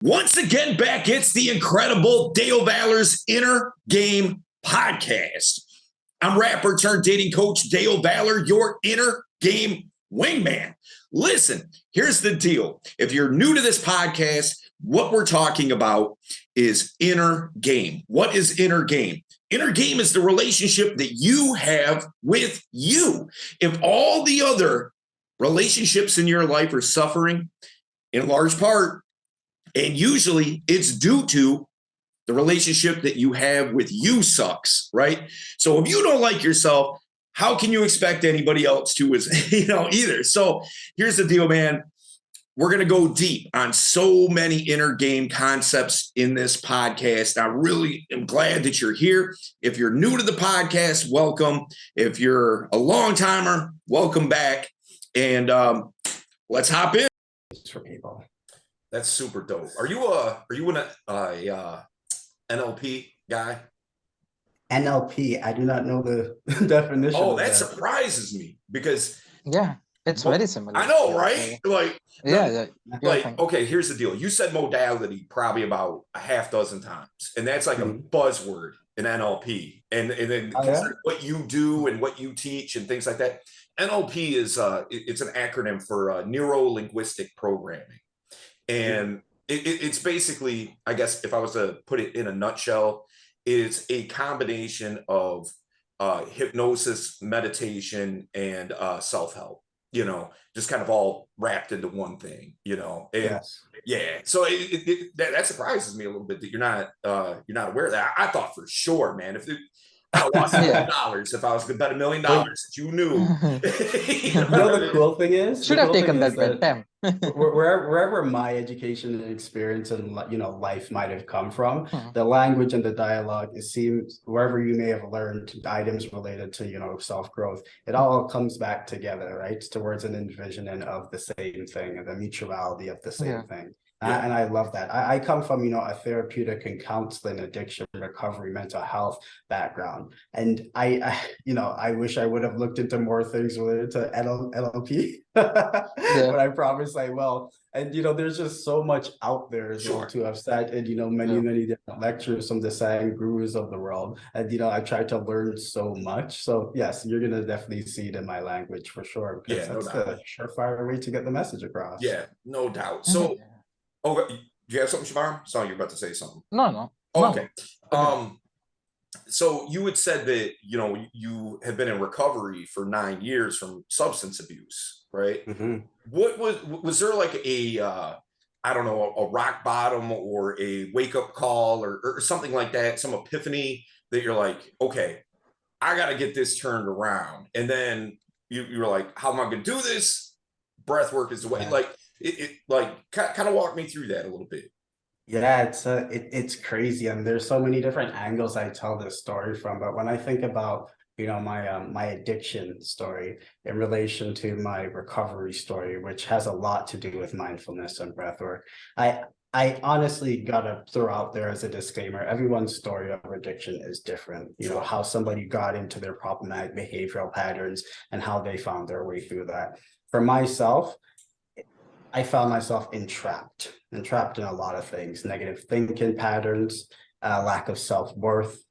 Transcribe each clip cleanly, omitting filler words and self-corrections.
Once again, back, it's the incredible Dale Valor's Inner Game Podcast. I'm rapper turned dating coach Dale Valor, your inner game wingman. Listen, here's the deal. If you're new to this podcast, what we're talking about is inner game. What is inner game? Inner game is the relationship that you have with you. If all the other relationships in your life are suffering, in large part, and usually it's due to the relationship that you have with you sucks, right? So if you don't like yourself, how can you expect anybody else to either? So here's the deal, man. We're going to go deep on so many inner game concepts in this podcast. I really am glad that you're here. If you're new to the podcast, welcome. If you're a long timer, welcome back. And let's hop in. For people. That's super dope. Are you an NLP guy? NLP, I do not know the definition. Oh, that surprises me because it's very similar. I know, right? Okay, here's the deal. You said modality probably about a half dozen times, and that's like a buzzword in NLP. And then what you do and what you teach and things like that. NLP is it's an acronym for neuro-linguistic programming. And it's basically, I guess, if I was to put it in a nutshell, it's a combination of hypnosis, meditation, and self-help, just kind of all wrapped into one thing, And, yeah. So that surprises me a little bit that you're not aware of that. I thought for sure, man, if I lost $1 million, if I was going to bet $1 million that you knew. The cool thing is, should have taken that bet. wherever my education and experience and life might have come from, the language and the dialogue, it seems wherever you may have learned items related to self-growth, it all comes back together, right, towards an envisioning of the same thing and the mutuality of the same thing. And I love that. I come from, a therapeutic and counseling, addiction, recovery, mental health background. And I wish I would have looked into more things related to NLP, but I promise I will. And, there's just so much out there to have said in, many different lectures from the Sang gurus of the world. And, I tried to learn so much. So yes, you're going to definitely see it in my language for sure. Because that's the surefire way to get the message across. Yeah, no doubt. So, do you have something, Shavar? Sorry, you're about to say something. No. Okay. So you had said that, you have been in recovery for 9 years from substance abuse, right? What was there like a rock bottom or a wake up call or something like that, some epiphany that you're like, okay, I got to get this turned around. And then you're like, how am I going to do this? Breath work is the way. Kind of walk me through that a little bit. Yeah, it's crazy, and there's so many different angles I tell this story from. But when I think about my addiction story in relation to my recovery story, which has a lot to do with mindfulness and breathwork, I honestly gotta throw out there as a disclaimer: everyone's story of addiction is different. How somebody got into their problematic behavioral patterns and how they found their way through that. For myself, I found myself entrapped in a lot of things: negative thinking patterns, lack of self-worth,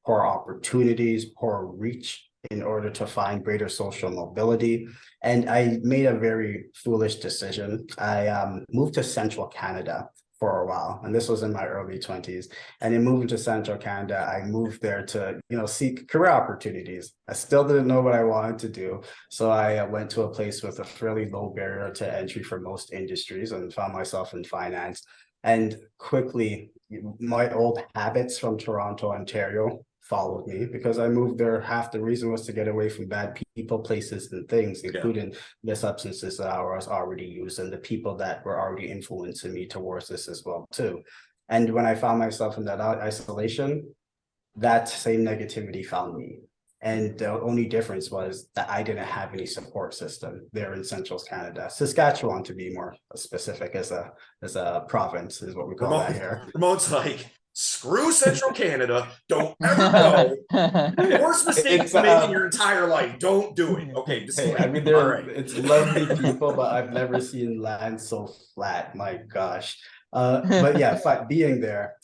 poor opportunities, poor reach in order to find greater social mobility. And I made a very foolish decision. I moved to Central Canada for a while, and this was in my early 20s. And in moving to Central Canada, I moved there to seek career opportunities. I still didn't know what I wanted to do, so I went to a place with a fairly low barrier to entry for most industries and found myself in finance. And quickly, my old habits from Toronto, Ontario followed me, because I moved there. Half the reason was to get away from bad people, places, and things, including the substances that I was already using, the people that were already influencing me towards this as well too. And when I found myself in that isolation, that same negativity found me. And the only difference was that I didn't have any support system there in Central Canada. Saskatchewan, to be more specific, as a province is what we call that here. Ramon's like, screw Central Canada. Don't ever go. Worst mistake you make in your entire life. Don't do it. Okay. It's lovely people, but I've never seen land so flat. My gosh. But yeah, being there,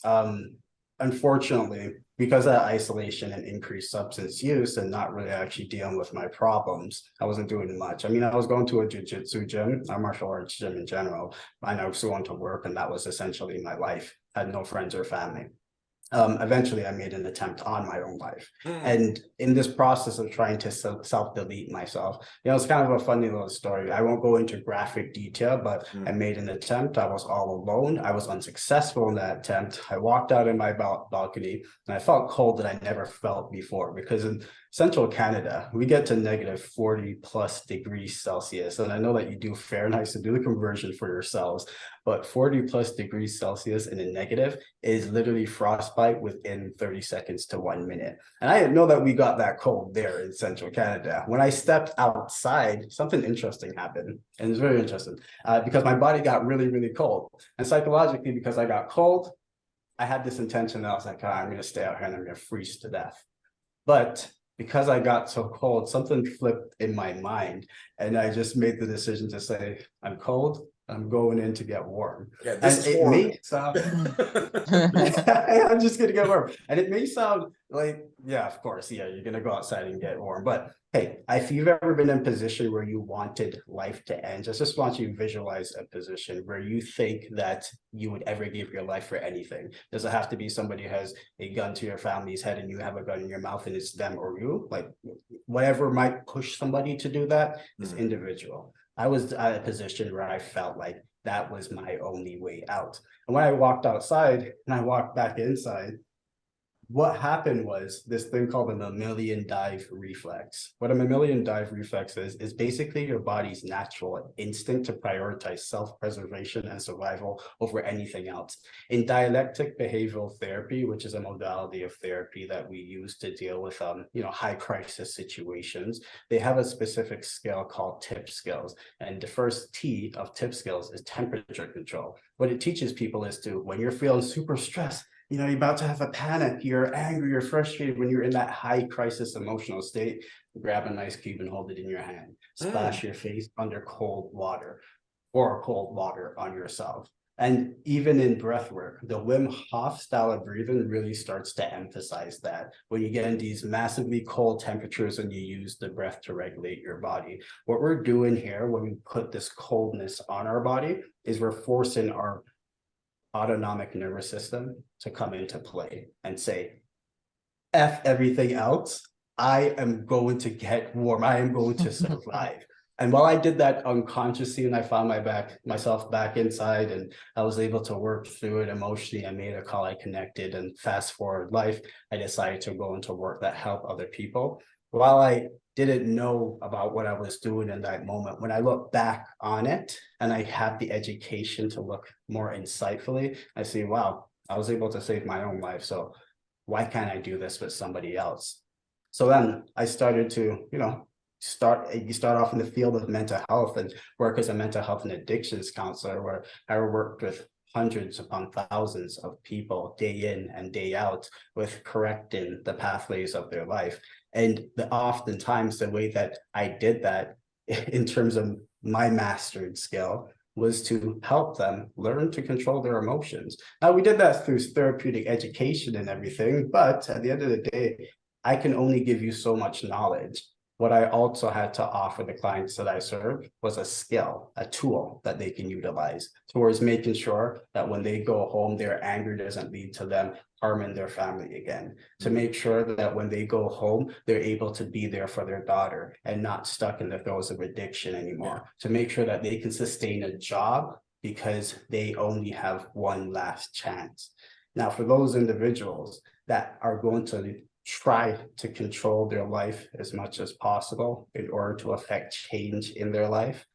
unfortunately, because of that isolation and increased substance use and not really actually dealing with my problems, I wasn't doing much. I mean, I was going to a jiu-jitsu gym, a martial arts gym in general. I was going to work, and that was essentially my life. I had no friends or family. Eventually I made an attempt on my own life. And in this process of trying to self-delete myself, it's kind of a funny little story. I won't go into graphic detail, but I made an attempt. I was all alone. I was unsuccessful in that attempt. I walked out in my balcony and I felt cold that I never felt before, because in central Canada, we get to negative 40 plus degrees Celsius. And I know that you do Fahrenheit, so do the conversion for yourselves, but 40 plus degrees Celsius in a negative is literally frostbite within 30 seconds to 1 minute. And I didn't know that we got that cold there in central Canada. When I stepped outside, something interesting happened. And it's very interesting because my body got really, really cold. And psychologically, because I got cold, I had this intention that I was like, I'm going to stay out here and I'm going to freeze to death. But because I got so cold, something flipped in my mind. And I just made the decision to say, I'm cold. I'm going in to get warm. Yeah, this and is it horrible. may sound I'm just gonna get warm. And it may sound like, yeah, of course, yeah, you're gonna go outside and get warm. But hey, if you've ever been in a position where you wanted life to end, just want you to visualize a position where you think that you would ever give your life for anything. Does it have to be somebody who has a gun to your family's head and you have a gun in your mouth and it's them or you? Like, whatever might push somebody to do that is individual. I was at a position where I felt like that was my only way out. And when I walked outside and I walked back inside, what happened was this thing called a mammalian dive reflex. What a mammalian dive reflex is basically your body's natural instinct to prioritize self-preservation and survival over anything else. In dialectic behavioral therapy, which is a modality of therapy that we use to deal with high crisis situations, they have a specific scale called TIP skills. And the first T of TIP skills is temperature control. What it teaches people is to, when you're feeling super stressed, you're about to have a panic, you're angry, you're frustrated, when you're in that high crisis emotional state, grab an ice cube and hold it in your hand. Splash your face under cold water, or cold water on yourself. And even in breath work, the Wim Hof style of breathing really starts to emphasize that. When you get in these massively cold temperatures and you use the breath to regulate your body, what we're doing here when we put this coldness on our body is we're forcing our autonomic nervous system to come into play and say, F everything else, I am going to get warm, I am going to survive. And while I did that unconsciously and I found myself back inside and I was able to work through it emotionally, I made a call, I connected, and fast forward life, I decided to go into work that helped other people. While I didn't know about what I was doing in that moment, when I look back on it and I have the education to look more insightfully, I see, wow, I was able to save my own life. So why can't I do this with somebody else? So then I started to, you start off in the field of mental health and work as a mental health and addictions counselor, where I worked with hundreds upon thousands of people day in and day out with correcting the pathways of their life. And oftentimes the way that I did that in terms of my mastered skill was to help them learn to control their emotions. Now, we did that through therapeutic education and everything, but at the end of the day, I can only give you so much knowledge. What I also had to offer the clients that I served was a skill, a tool that they can utilize towards making sure that when they go home, their anger doesn't lead to them harming their family again. To make sure that when they go home, they're able to be there for their daughter and not stuck in the throes of addiction anymore. To make sure that they can sustain a job because they only have one last chance. Now, for those individuals that are going to try to control their life as much as possible in order to affect change in their life,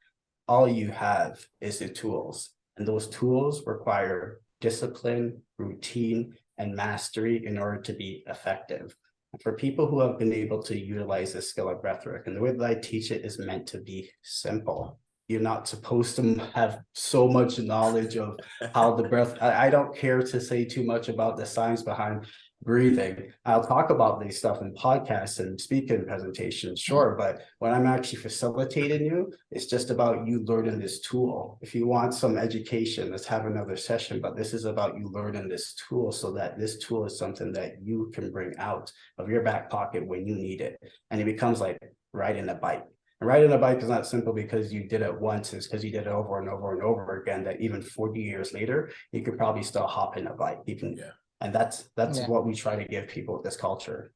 all you have is the tools. And those tools require discipline, routine, and mastery in order to be effective. For people who have been able to utilize this skill of breathwork, and the way that I teach it is meant to be simple. You're not supposed to have so much knowledge of how the breath, I don't care to say too much about the science behind breathing. I'll talk about these stuff in podcasts and speaking presentations, sure, but when I'm actually facilitating you, it's just about you learning this tool. If you want some education, let's have another session, but this is about you learning this tool so that this tool is something that you can bring out of your back pocket when you need it. And it becomes like riding a bike. And riding a bike is not simple because you did it once, it's because you did it over and over and over again, that even 40 years later, you could probably still hop in a bike. You can, and that's what we try to give people with this culture.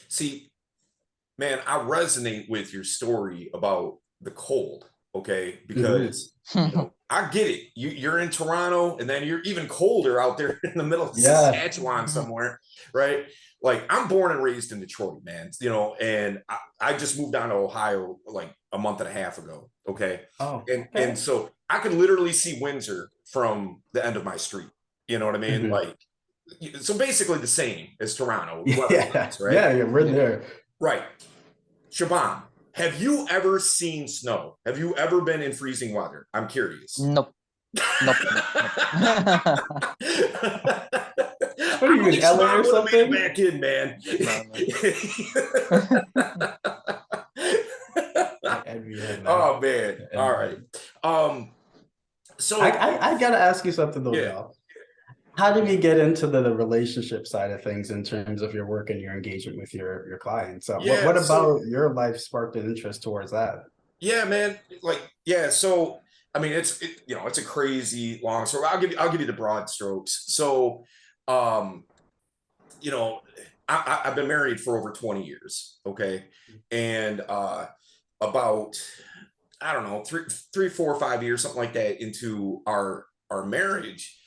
See, man, I resonate with your story about the cold, okay? Because you know, I get it. You're in Toronto, and then you're even colder out there in the middle of Saskatchewan somewhere, right? Like, I'm born and raised in Detroit, man, you know, and I just moved down to Ohio like a month and a half ago, okay? And so I could literally see Windsor from the end of my street, you know what I mean? Like, so basically the same as Toronto. Right? Yeah, we're there. Right. Shaban, have you ever seen snow? Have you ever been in freezing weather? I'm curious. Nope. Nope. What are you in LA or something? Back in, man. Oh man. All right. So I gotta ask you something though, Del. How did you get into the relationship side of things in terms of your work and your engagement with your clients? What about your life sparked an interest towards that? Yeah, man. Like, so I mean, it's a crazy long story. I'll give you the broad strokes. So, you know, I've been married for over 20 years. Okay. And, about, I don't know, three, 4, 5 years, something like that into our marriage,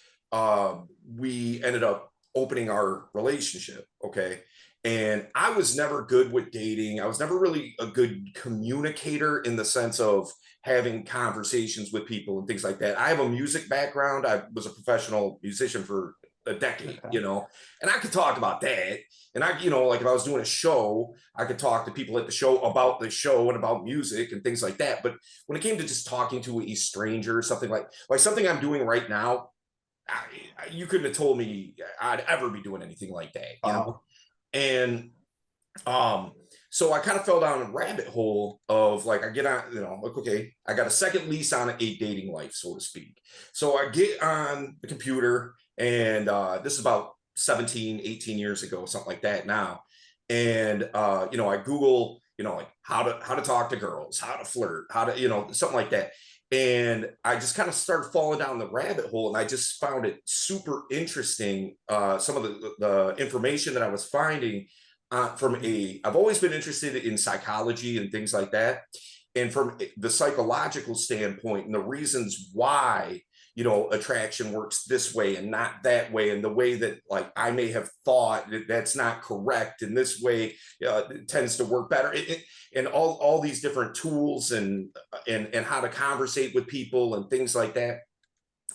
we ended up opening our relationship. Okay. And I was never good with dating. I was never really a good communicator in the sense of having conversations with people and things like that. I have a music background. I was a professional musician for a decade, you know, and I could talk about that. And I, you know, like if I was doing a show, I could talk to people at the show about the show and about music and things like that. But when it came to just talking to a stranger, something like something I'm doing right now, you couldn't have told me I'd ever be doing anything like that, you know? And so I kind of fell down a rabbit hole of like, I get on, you know, like, okay, I got a second lease on a dating life, so to speak. So I get on the computer, and this is about 17, 18 years ago, something like that now. And you know, I Google, you know, like how to talk to girls, how to flirt, how to, you know, something like that. And I just kind of started falling down the rabbit hole, and I just found it super interesting. Some of the information that I was finding I've always been interested in psychology and things like that. And from the psychological standpoint and the reasons why, you know, attraction works this way and not that way, and the way that like I may have thought that's not correct, and this way it tends to work better, and all these different tools and how to conversate with people and things like that.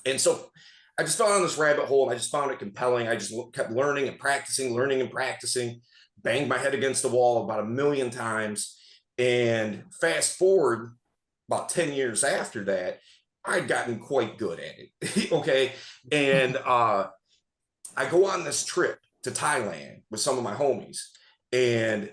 And so I just fell on this rabbit hole, and I just found it compelling. I just kept learning and practicing, banged my head against the wall about 1,000,000 times. And fast forward about 10 years after that, I'd gotten quite good at it. Okay. And I go on this trip to Thailand with some of my homies. And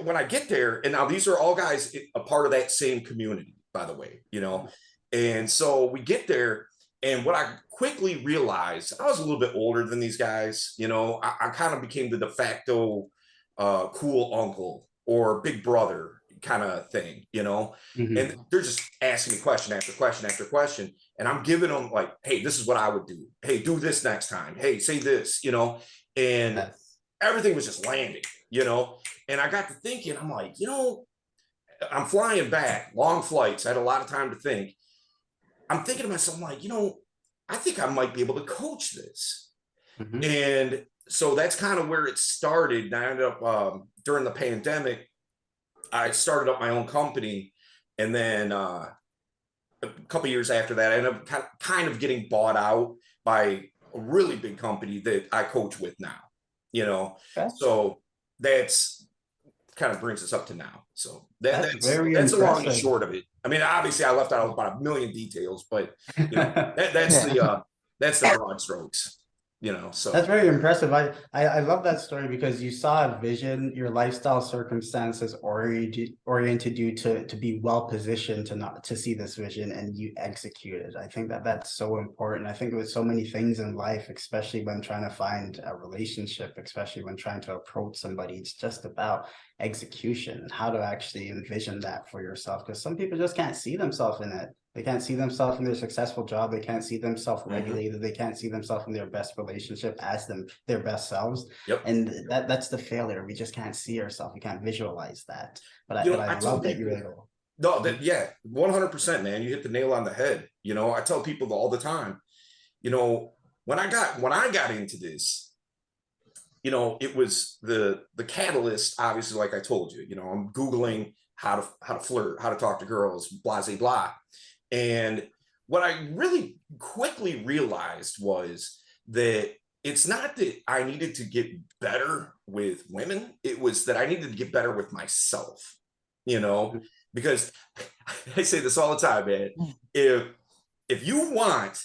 when I get there, and now these are all guys a part of that same community, by the way, you know. And so we get there, and what I quickly realized, I was a little bit older than these guys, you know. I kind of became the de facto cool uncle or big brother kind of thing, you know. And they're just asking me question after question after question, and I'm giving them like, hey, this is what I would do. Hey, do this next time. Hey, say this, you know. And everything was just landing, you know. And I got to thinking, I'm like, you know, I'm flying back, long flights. I had a lot of time to think. I'm thinking to myself, I'm like, you know, I think I might be able to coach this. And so that's kind of where it started. And I ended up during the pandemic, I started up my own company. And then a couple of years after that, I ended up kind of getting bought out by a really big company that I coach with now, you know. So that's kind of brings us up to now. So that's a long and short of it. I mean, obviously I left out about 1,000,000 details, but you know, that's the broad strokes. So that's very impressive. I love that story because you saw a vision, your lifestyle circumstances oriented you to be well positioned to see this vision, and you executed. I think that's so important. I think with so many things in life, especially when trying to find a relationship, especially when trying to approach somebody, it's just about execution and how to actually envision that for yourself. Because some people just can't see themselves in it. They can't see themselves in their successful job. They can't see themselves regulated. They can't see themselves in their best relationship as their best selves. Yep. And that's the failure. We just can't see ourselves. We can't visualize that. But I love that you're able. No, 100%, man. You hit the nail on the head. I tell people all the time, when I got into this, it was the catalyst, obviously, like I told you, I'm Googling how to flirt, how to talk to girls, blah, blah, blah. And what I really quickly realized was that it's not that I needed to get better with women. It was that I needed to get better with myself, because I say this all the time, man. If you want,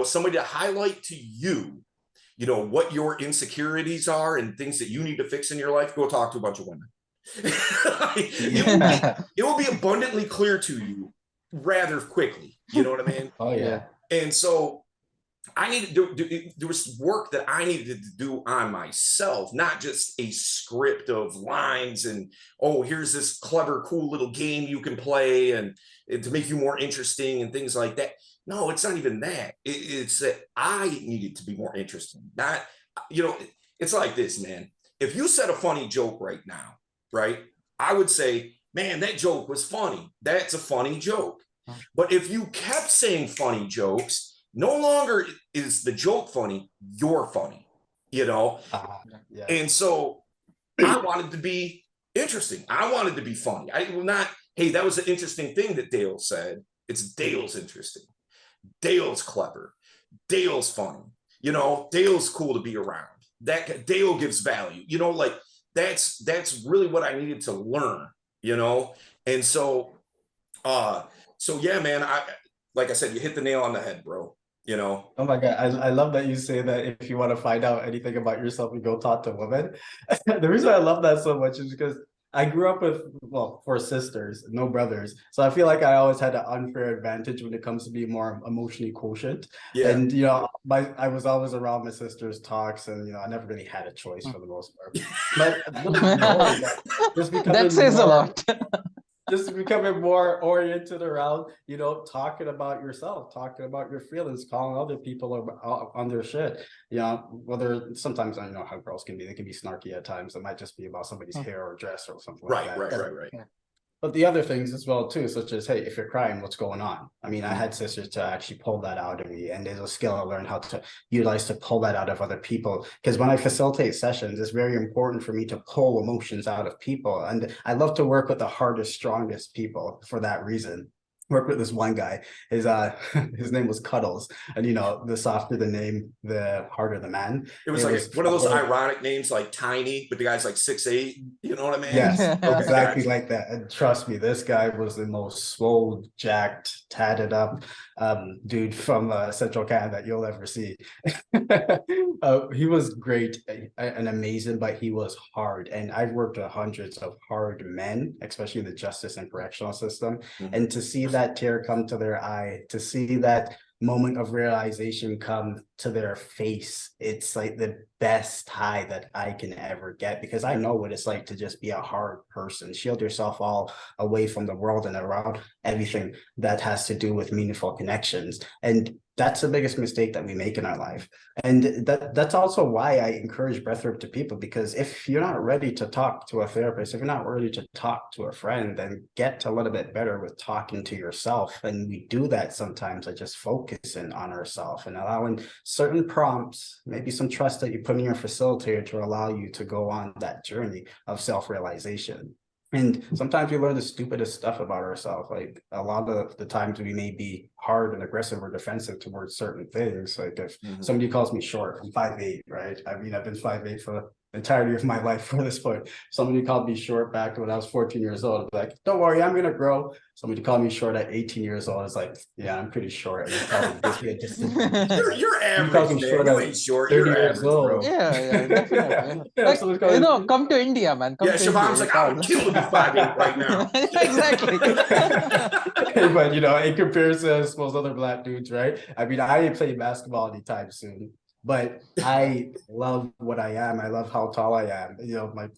somebody to highlight to you, what your insecurities are and things that you need to fix in your life, go talk to a bunch of women. It will be abundantly clear to you rather quickly. You know what I mean? Oh yeah. And so I needed to do, there was work that I needed to do on myself, not just a script of lines and, oh, here's this clever, cool little game you can play and to make you more interesting and things like that. No, it's not even that. It's that I needed to be more interesting. Not, it's like this, man. If you said a funny joke right now, right, I would say, man, that joke was funny. That's a funny joke. But if you kept saying funny jokes, no longer is the joke funny, you're funny, Yeah. And so I wanted to be interesting. I wanted to be funny. I will not, hey, that was an interesting thing that Dale said. It's Dale's interesting. Dale's clever. Dale's funny. Dale's cool to be around. That Dale gives value. That's really what I needed to learn, And so yeah, man, like I said, you hit the nail on the head, bro. Oh my God, I love that you say that if you want to find out anything about yourself, you go talk to women. The reason I love that so much is because I grew up with, well, 4 sisters, no brothers. So I feel like I always had an unfair advantage when it comes to being more emotionally quotient. Yeah. And, I was always around my sister's talks and, I never really had a choice for the most part. But just becoming that says a lot. Just becoming more oriented around, talking about yourself, talking about your feelings, calling other people on their shit. Whether sometimes I know how girls can be, they can be snarky at times. It might just be about somebody's hair or dress or something like that. Right. Yeah. But the other things as well too, such as, hey, if you're crying, what's going on? I mean, I had sisters to actually pull that out of me, and there's a skill I learned how to utilize to pull that out of other people. Because when I facilitate sessions, it's very important for me to pull emotions out of people, and I love to work with the hardest, strongest people for that reason. Worked with this one guy. His name was Cuddles, and the softer the name, the harder the man. It was one of those ironic names, like Tiny, but the guy's like 6'8". You know what I mean? Yes, exactly like that. And trust me, this guy was the most swole, jacked, tatted up dude from Central Canada that you'll ever see. He was great and amazing, but he was hard. And I've worked with hundreds of hard men, especially in the justice and correctional system, and to see that tear come to their eye, to see that moment of realization come to their face, it's like the best high that I can ever get, because I know what it's like to just be a hard person. Shield yourself all away from the world and around everything that has to do with meaningful connections. And that's the biggest mistake that we make in our life. And that's also why I encourage breathwork to people, because if you're not ready to talk to a therapist, if you're not ready to talk to a friend, then get a little bit better with talking to yourself. And we do that sometimes by just focusing on ourselves and allowing certain prompts, maybe some trust that you put in your facilitator to allow you to go on that journey of self-realization. And sometimes we learn the stupidest stuff about ourselves. Like a lot of the times we may be hard and aggressive or defensive towards certain things. Like if somebody calls me short, I'm 5'8", right? I mean, I've been 5'8" for entirety of my life for this point. Somebody called me short back when I was 14 years old. Like, don't worry, I'm gonna grow. Somebody called me short at 18 years old. It's like, yeah, I'm pretty short. And You're you called average, me man. short You at ain't short. 30 You're years average, old. bro. Yeah, definitely. Yeah, Like, someone's calling me. come to India, man. Come Yeah, to India. Siobhan's You like, I would call. kill to be 5'8" right now. Exactly. But in comparison to most other black dudes, right? I mean, I ain't playing basketball anytime soon, but I love what I am. I love how tall I am.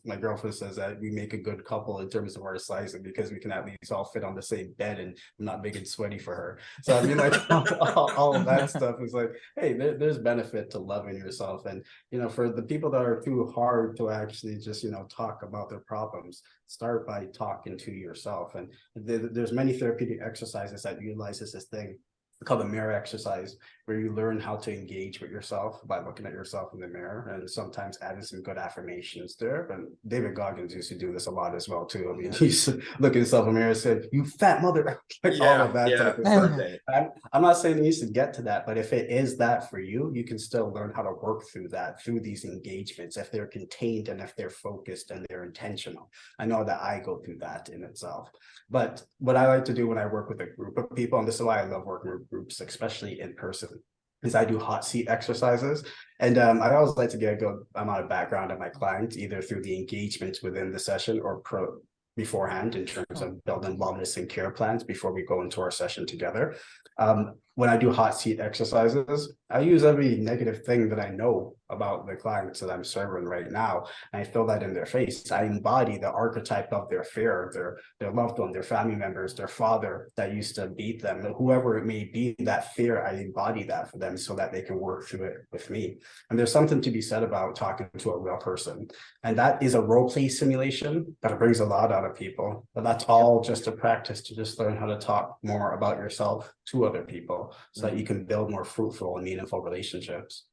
My girlfriend says that we make a good couple in terms of our sizing because we can at least all fit on the same bed and I'm not big and sweaty for her. So I mean, like all of that stuff is like, hey, there's benefit to loving yourself. And for the people that are too hard to actually just talk about their problems, start by talking to yourself. And there's many therapeutic exercises that utilizes this thing called the mirror exercise, where you learn how to engage with yourself by looking at yourself in the mirror and sometimes adding some good affirmations there. And David Goggins used to do this a lot as well too. I mean, he used to look at himself in the mirror and said, "You fat mother," like all of that type of stuff. I'm not saying he needs to get to that, but if it is that for you, you can still learn how to work through that, through these engagements, if they're contained and if they're focused and they're intentional. I know that I go through that in itself. But what I like to do when I work with a group of people, and this is why I love working with groups, especially in person, is I do hot seat exercises. And I always like to get a good amount of background on my clients, either through the engagements within the session or beforehand in terms of building wellness and care plans before we go into our session together. When I do hot seat exercises, I use every negative thing that I know about the clients that I'm serving right now, and I feel that in their face. I embody the archetype of their fear, their loved one, their family members, their father that used to beat them, whoever it may be, that fear, I embody that for them so that they can work through it with me. And there's something to be said about talking to a real person. And that is a role play simulation, but it brings a lot out of people. But that's all just a practice to just learn how to talk more about yourself to other people so that you can build more fruitful and meaningful relationships.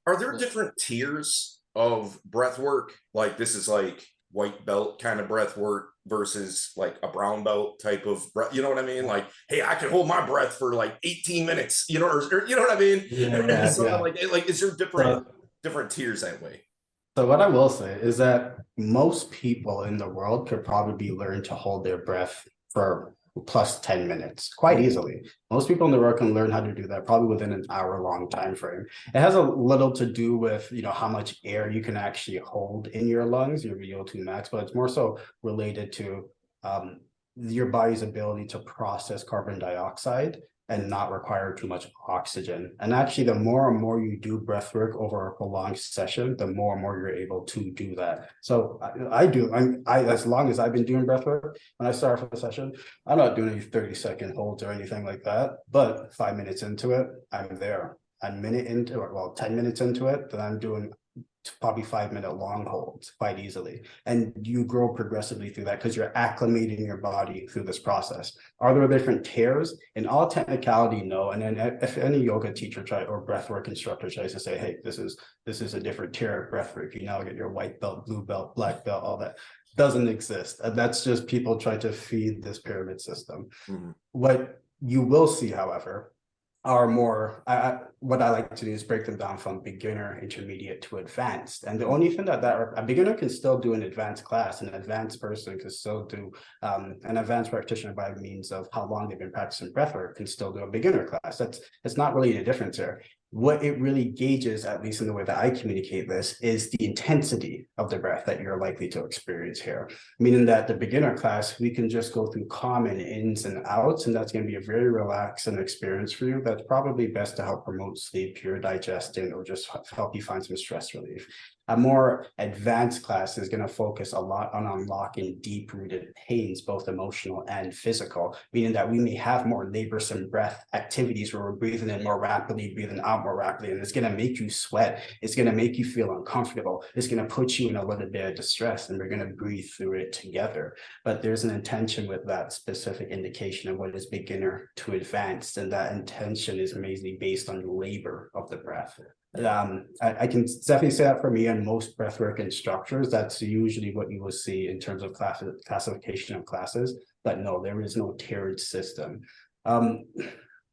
Are there different tiers of breath work? Like this is like white belt kind of breath work versus like a brown belt type of breath. You know what I mean? Like, hey, I can hold my breath for like 18 minutes, or you know what I mean? Yeah. Like, is there different tiers that way? So what I will say is that most people in the world could probably learn to hold their breath for plus 10 minutes quite easily. Most people in the world can learn how to do that probably within an hour-long time frame. It has a little to do with how much air you can actually hold in your lungs, your VO2 max, but it's more so related to your body's ability to process carbon dioxide and not require too much oxygen. And actually, the more and more you do breath work over a prolonged session, the more and more you're able to do that. So as long as I've been doing breath work, when I start for a session, I'm not doing any 30-second holds or anything like that. But 5 minutes into it, I'm there. A minute into it, 10 minutes into it, then I'm doing probably 5-minute long holds quite easily. And you grow progressively through that because you're acclimating your body through this process. Are there different tiers? In all technicality, no. And then if any yoga teacher or breathwork instructor tries to say, hey, this is a different tier of breathwork, you now get your white belt, blue belt, black belt, all that doesn't exist. That's just people trying to feed this pyramid system. Mm-hmm. What you will see, however, are more, what I like to do is break them down from beginner, intermediate to advanced. And the only thing that a beginner can still do an advanced class, an advanced person can still do, an advanced practitioner by means of how long they've been practicing breathwork can still do a beginner class. It's not really a difference there. What it really gauges, at least in the way that I communicate this, is the intensity of the breath that you're likely to experience here. Meaning that the beginner class, we can just go through common ins and outs, and that's going to be a very relaxing experience for you. That's probably best to help promote sleep, your digestion, or just help you find some stress relief. A more advanced class is going to focus a lot on unlocking deep-rooted pains, both emotional and physical, meaning that we may have more laborsome breath activities where we're breathing in more rapidly, breathing out more rapidly, and it's going to make you sweat. It's going to make you feel uncomfortable. It's going to put you in a little bit of distress, and we're going to breathe through it together. But there's an intention with that specific indication of what is beginner to advanced, and that intention is mainly based on the labor of the breath. I can definitely say that for me and most breathwork instructors, that's usually what you will see in terms of classification of classes. But no, there is no tiered system.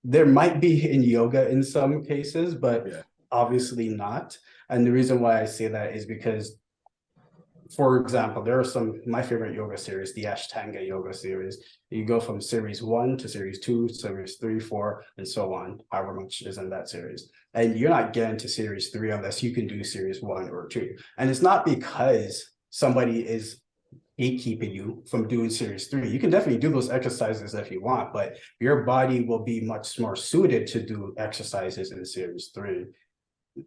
There might be in yoga in some cases, but obviously not. And the reason why I say that is because for example, there are my favorite yoga series, the Ashtanga yoga series. You go from series 1 to series 2, series 3, 4, and so on, however much is in that series. And you're not getting to series 3 unless you can do series 1 or 2. And it's not because somebody is gatekeeping you from doing series 3. You can definitely do those exercises if you want, but your body will be much more suited to do exercises in series 3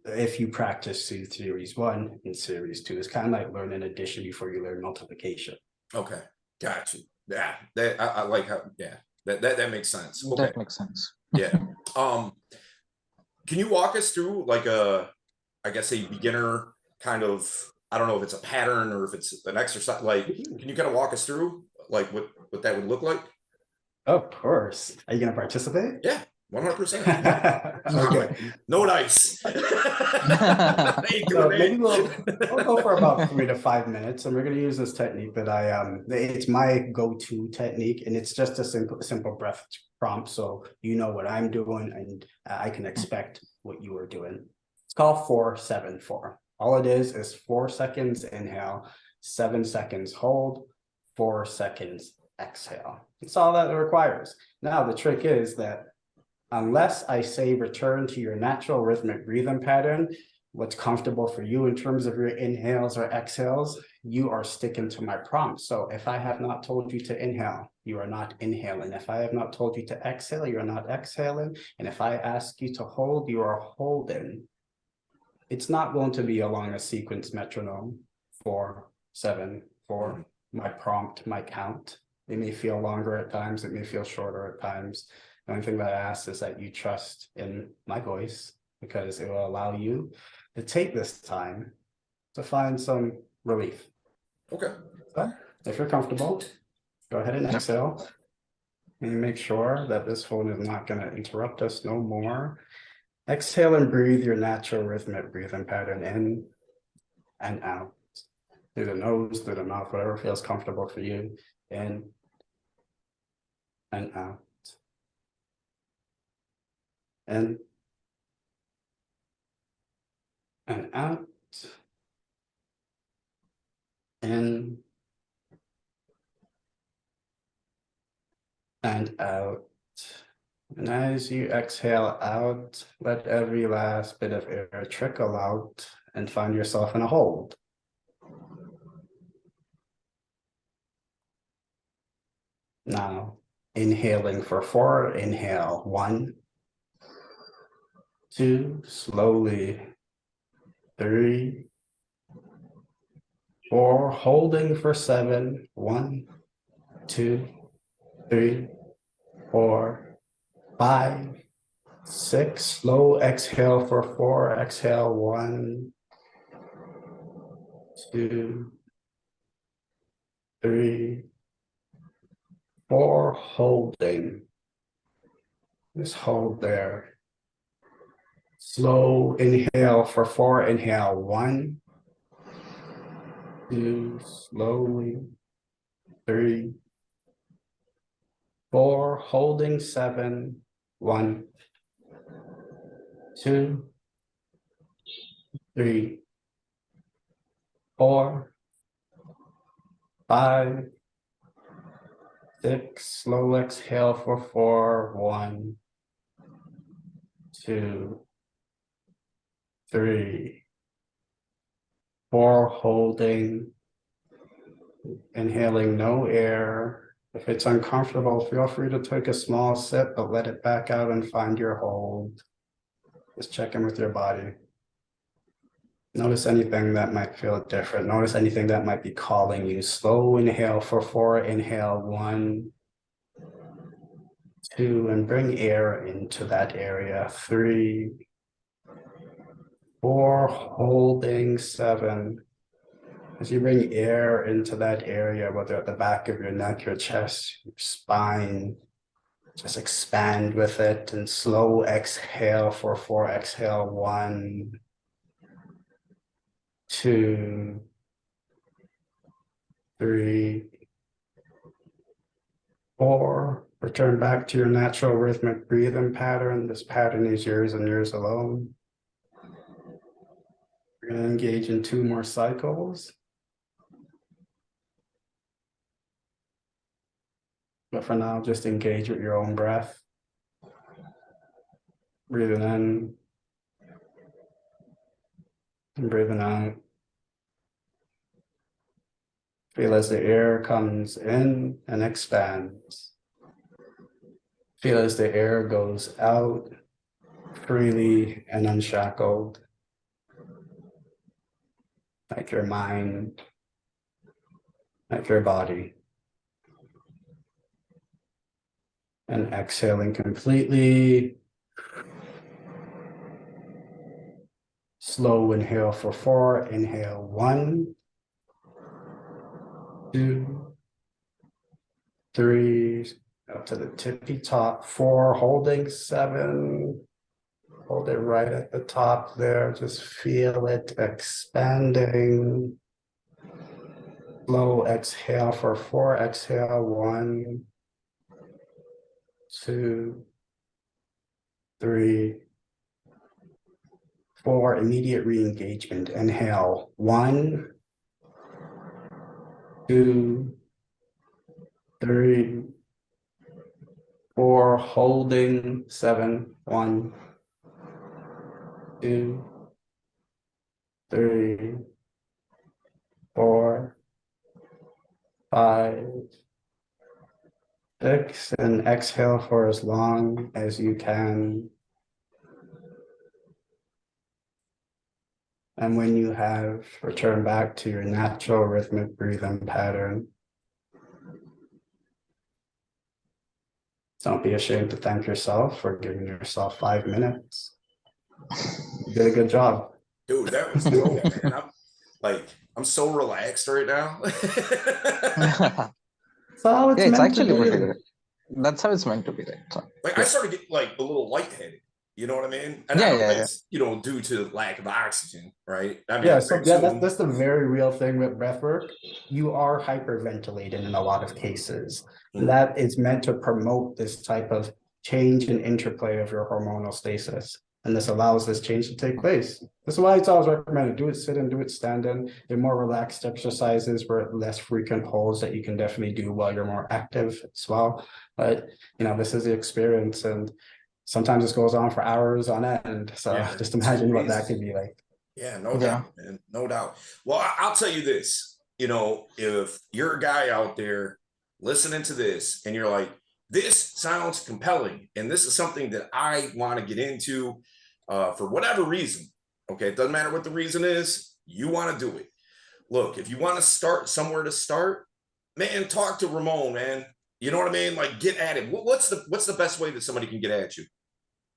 if you practice series 1 and series 2. It's kind of like learning addition before you learn multiplication. Okay, got you. Yeah, that I like how. Yeah, that makes sense. Okay, That makes sense. yeah. Can you walk us through like I guess a beginner kind of, I don't know if it's a pattern or if it's an exercise, like, can you kind of walk us through like what that would look like? Of course. Are you going to participate? Yeah, 100%. Okay. No dice. So maybe we'll go for about 3 to 5 minutes, and we're going to use this technique that it's my go-to technique, and it's just a simple breath prompt, so you know what I'm doing, and I can expect what you are doing. It's called 4-7-4. All it is 4 seconds inhale, 7 seconds hold, 4 seconds exhale. That's all that it requires. Now the trick is that unless I say return to your natural rhythmic breathing pattern, what's comfortable for you in terms of your inhales or exhales, you are sticking to my prompt. So if I have not told you to inhale, you are not inhaling. If I have not told you to exhale, you're not exhaling. And if I ask you to hold, you are holding. It's not going to be along a sequence metronome, 4, 7, 4, my prompt, my count. It may feel longer at times, it may feel shorter at times. The only thing that I ask is that you trust in my voice, because it will allow you to take this time to find some relief. Okay. So if you're comfortable, go ahead and exhale. And make sure that this phone is not going to interrupt us no more. Exhale and breathe your natural rhythmic breathing pattern in and out. Through the nose, through the mouth, whatever feels comfortable for you. In and out. In and out. In and out. And as you exhale out, let every last bit of air trickle out and find yourself in a hold. Now, inhaling for 4, inhale 1, 2, slowly, 3, 4, holding for 7, 1, 2, 3, 4, 5, 6, slow exhale for 4, exhale 1, 2, 3, 4, holding. Just hold there. Slow inhale for 4, inhale 1, 2, slowly, 3, 4, holding 7, 1, 2, 3, 4, 5, 6, slow exhale for 4, 1, 2, 3, 4, holding, inhaling no air. If it's uncomfortable, feel free to take a small sip, but let it back out and find your hold. Just check in with your body. Notice anything that might feel different. Notice anything that might be calling you. Slow inhale for 4, inhale 1, 2, and bring air into that area. 3, 4, holding 7. As you bring air into that area, whether at the back of your neck, your chest, your spine, just expand with it, and slow exhale for 4, exhale 1, 2, 3, 4. Return back to your natural rhythmic breathing pattern. This pattern is yours and yours alone. We're going to engage in 2 more cycles. But for now, just engage with your own breath. Breathing in and breathing out. Feel as the air comes in and expands. Feel as the air goes out freely and unshackled. Like your mind, like your body. And exhaling completely. Slow inhale for 4. Inhale 1, 2, 3, up to the tippy top. 4, holding 7. Hold it right at the top there. Just feel it expanding. Slow exhale for 4. Exhale 1, 2, 3, 4. Immediate re-engagement. Inhale 1, 2, 3, 4. Holding 7. 1, 2, 3, 4, 5, 6, and exhale for as long as you can. And when you have, return back to your natural rhythmic breathing pattern. Don't be ashamed to thank yourself for giving yourself 5 minutes. You did a good job. Dude, that was dope, man. I'm so relaxed right now. So how it's Yeah, it's meant to actually be. pretty good. That's how it's meant to be, right? So, Like I started getting like a little lightheaded. You know what I mean? And I yeah, know yeah, yeah. that's, due to lack of oxygen, right? I mean, Yeah, so yeah, that's the very real thing with breath work. You are hyperventilating in a lot of cases. Mhm. That is meant to promote this type of change and interplay of your hormonal stasis. And this allows this change to take place. This is why it's always recommended. Do it sitting, do it standing. They're more relaxed exercises where less frequent holds that you can definitely do while you're more active as well. But this is the experience, and sometimes this goes on for hours on end. So Yeah, just 2 imagine what days. that could be like. Yeah, no Yeah. doubt, man. No doubt. Well, I'll tell you this, if you're a guy out there listening to this and you're like, this sounds compelling, and this is something that I want to get into for whatever reason. Okay, it doesn't matter what the reason is, you want to do it. Look, if you want to start somewhere to start, man, talk to Ramond, man. You know what I mean? Like, get at it. What's the best way that somebody can get at you?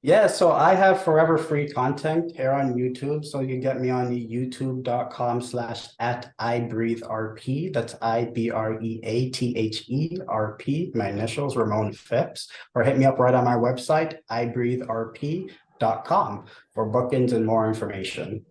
Yeah, so I have forever free content here on YouTube. So you can get me on youtube.com/at IBreatheRP. That's IBreatherP. My initials, Ramond Phipps. Or hit me up right on my website, IBreatherRP.com for bookings and more information.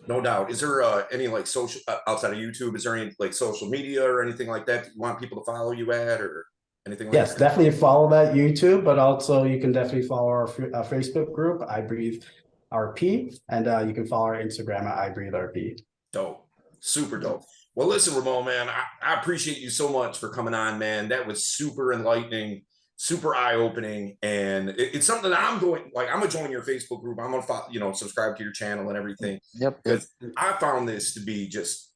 No doubt. Is there any like social outside of YouTube? Is there any like social media or anything like that you want people to follow you at, or anything like Yes, that? definitely follow that YouTube, but also you can definitely follow our Facebook group, I Breathe RP, and you can follow our Instagram at I Breathe RP. Dope. Super dope. Well, listen, Ramond, man, I appreciate you so much for coming on, man. That was super enlightening, super eye-opening, and it's something that I'm gonna join your Facebook group. I'm gonna follow, subscribe to your channel and everything, Yep. because I found this to be just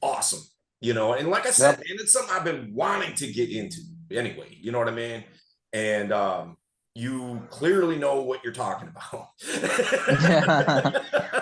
awesome. And like I said, man, it's something I've been wanting to get into anyway. You know what I mean? And you clearly know what you're talking about.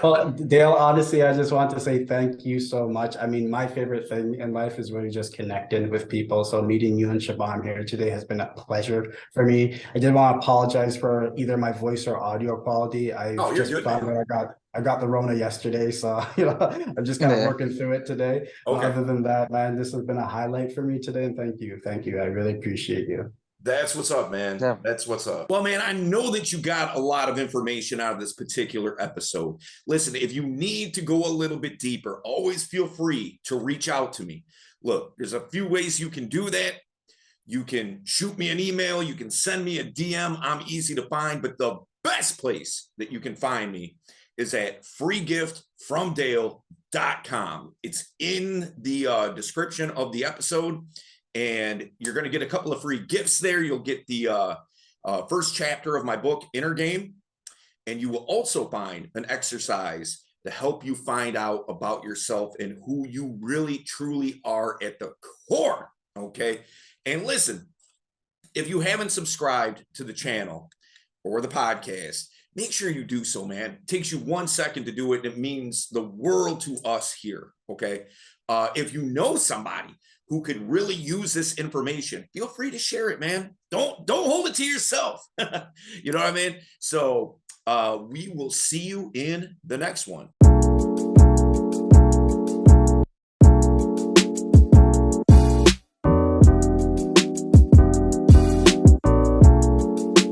Well, Dale, honestly, I just want to say thank you so much. I mean, my favorite thing in life is really just connecting with people. So meeting you and Shabam here today has been a pleasure for me. I did want to apologize for either my voice or audio quality. I just found that I got the Rona yesterday, so I'm just kind of working through it today. Okay. Other than that, man, this has been a highlight for me today, and thank you. I really appreciate you. That's what's up, man. Yeah. That's what's up. Well, man, I know that you got a lot of information out of this particular episode. Listen, if you need to go a little bit deeper, always feel free to reach out to me. Look, there's a few ways you can do that. You can shoot me an email. You can send me a DM. I'm easy to find, but the best place that you can find me is at freegiftfromdale.com. It's in the description of the episode. And you're going to get a couple of free gifts there. You'll get the first chapter of my book, Inner Game. And you will also find an exercise to help you find out about yourself and who you really, truly are at the core. Okay. And listen, if you haven't subscribed to the channel or the podcast, make sure you do so, man. It takes you 1 second to do it. And it means the world to us here. Okay. If you know somebody who could really use this information, feel free to share it, man. Don't hold it to yourself. You know what I mean? So we will see you in the next one.